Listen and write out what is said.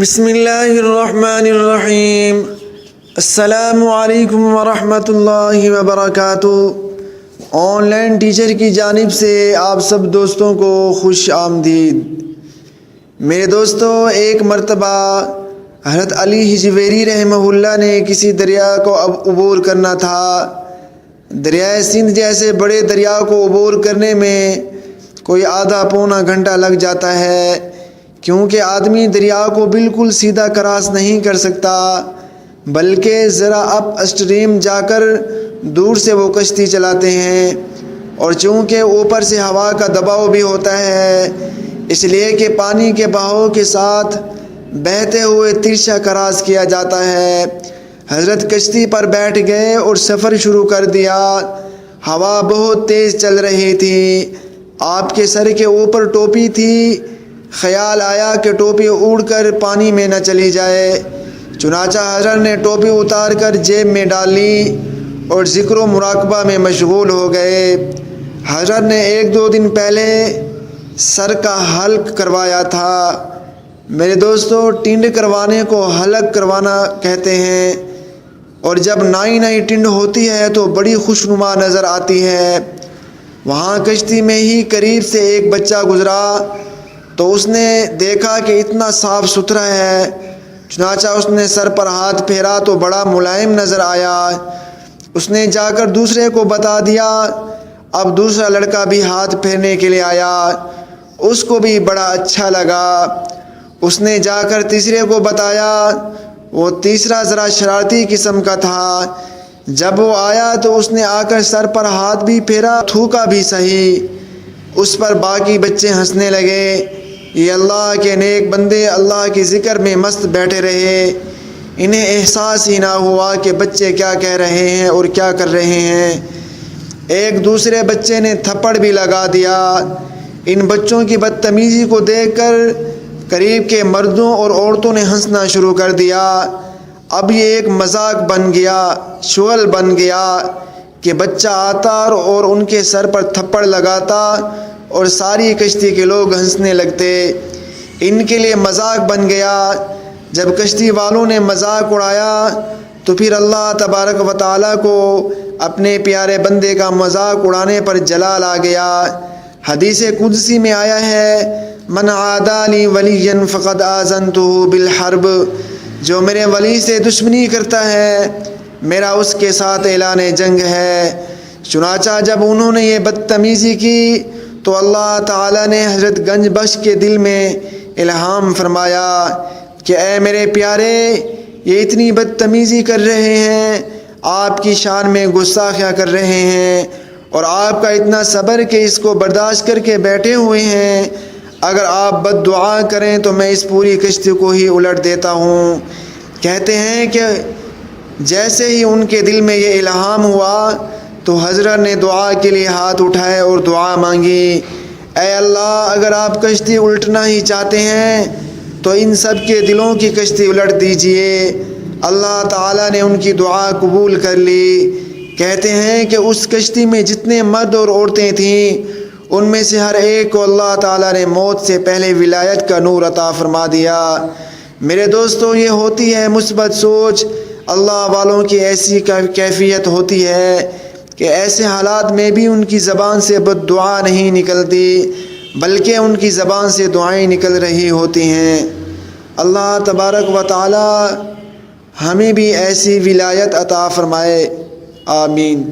بسم اللہ الرحمن الرحیم۔ السلام علیکم ورحمۃ اللہ وبرکاتہ۔ آن لائن ٹیچر کی جانب سے آپ سب دوستوں کو خوش آمدید۔ میرے دوستوں، ایک مرتبہ حضرت علی حجویری رحمہ اللہ نے کسی دریا کو عبور کرنا تھا۔ دریائے سندھ جیسے بڑے دریا کو عبور کرنے میں کوئی آدھا پونا گھنٹہ لگ جاتا ہے، کیونکہ آدمی دریا کو بالکل سیدھا کراس نہیں کر سکتا، بلکہ ذرا اپ اسٹریم جا کر دور سے وہ کشتی چلاتے ہیں، اور چونکہ اوپر سے ہوا کا دباؤ بھی ہوتا ہے، اس لیے کہ پانی کے بہاؤ کے ساتھ بہتے ہوئے ترچھا کراس کیا جاتا ہے۔ حضرت کشتی پر بیٹھ گئے اور سفر شروع کر دیا۔ ہوا بہت تیز چل رہی تھی، آپ کے سر کے اوپر ٹوپی تھی۔ خیال آیا کہ ٹوپی اڑ کر پانی میں نہ چلی جائے، چنانچہ حضرت نے ٹوپی اتار کر جیب میں ڈال لی اور ذکر و مراقبہ میں مشغول ہو گئے۔ حضرت نے 1-2 دن پہلے سر کا حلق کروایا تھا۔ میرے دوستو، ٹنڈ کروانے کو حلق کروانا کہتے ہیں، اور جب نئی ٹنڈ ہوتی ہے تو بڑی خوشنما نظر آتی ہے۔ وہاں کشتی میں ہی قریب سے ایک بچہ گزرا تو اس نے دیکھا کہ اتنا صاف ستھرا ہے، چنانچہ اس نے سر پر ہاتھ پھیرا تو بڑا ملائم نظر آیا۔ اس نے جا کر دوسرے کو بتا دیا۔ اب دوسرا لڑکا بھی ہاتھ پھیرنے کے لیے آیا، اس کو بھی بڑا اچھا لگا۔ اس نے جا کر تیسرے کو بتایا، وہ تیسرا ذرا شرارتی قسم کا تھا۔ جب وہ آیا تو اس نے آ کر سر پر ہاتھ بھی پھیرا، تھوکا بھی صحیح۔ اس پر باقی بچے ہنسنے لگے۔ یہ اللہ کے نیک بندے اللہ کے ذکر میں مست بیٹھے رہے، انہیں احساس ہی نہ ہوا کہ بچے کیا کہہ رہے ہیں اور کیا کر رہے ہیں۔ ایک دوسرے بچے نے تھپڑ بھی لگا دیا۔ ان بچوں کی بدتمیزی کو دیکھ کر قریب کے مردوں اور عورتوں نے ہنسنا شروع کر دیا۔ اب یہ ایک مذاق بن گیا، شغل بن گیا کہ بچہ آتا اور ان کے سر پر تھپڑ لگاتا اور ساری کشتی کے لوگ ہنسنے لگتے۔ ان کے لیے مذاق بن گیا۔ جب کشتی والوں نے مذاق اڑایا تو پھر اللہ تبارک و تعالیٰ کو اپنے پیارے بندے کا مذاق اڑانے پر جلال آ گیا۔ حدیث قدسی میں آیا ہے، من عادی لی ولی فقد آذنتہ بالحرب، جو میرے ولی سے دشمنی کرتا ہے میرا اس کے ساتھ اعلان جنگ ہے۔ چنانچہ جب انہوں نے یہ بدتمیزی کی تو اللہ تعالیٰ نے حضرت گنج بخش کے دل میں الہام فرمایا کہ اے میرے پیارے، یہ اتنی بدتمیزی کر رہے ہیں، آپ کی شان میں گستاخیاں کر رہے ہیں، اور آپ کا اتنا صبر کہ اس کو برداشت کر کے بیٹھے ہوئے ہیں، اگر آپ بد دعا کریں تو میں اس پوری کشتی کو ہی الٹ دیتا ہوں۔ کہتے ہیں کہ جیسے ہی ان کے دل میں یہ الہام ہوا تو حضرت نے دعا کے لیے ہاتھ اٹھائے اور دعا مانگی، اے اللہ، اگر آپ کشتی الٹنا ہی چاہتے ہیں تو ان سب کے دلوں کی کشتی الٹ دیجئے۔ اللہ تعالیٰ نے ان کی دعا قبول کر لی۔ کہتے ہیں کہ اس کشتی میں جتنے مرد اور عورتیں تھیں، ان میں سے ہر ایک کو اللہ تعالیٰ نے موت سے پہلے ولایت کا نور عطا فرما دیا۔ میرے دوستوں، یہ ہوتی ہے مثبت سوچ۔ اللہ والوں کی ایسی کیفیت ہوتی ہے کہ ایسے حالات میں بھی ان کی زبان سے بد دعا نہیں نکلتی، بلکہ ان کی زبان سے دعائیں نکل رہی ہوتی ہیں۔ اللہ تبارک و تعالی ہمیں بھی ایسی ولایت عطا فرمائے، آمین۔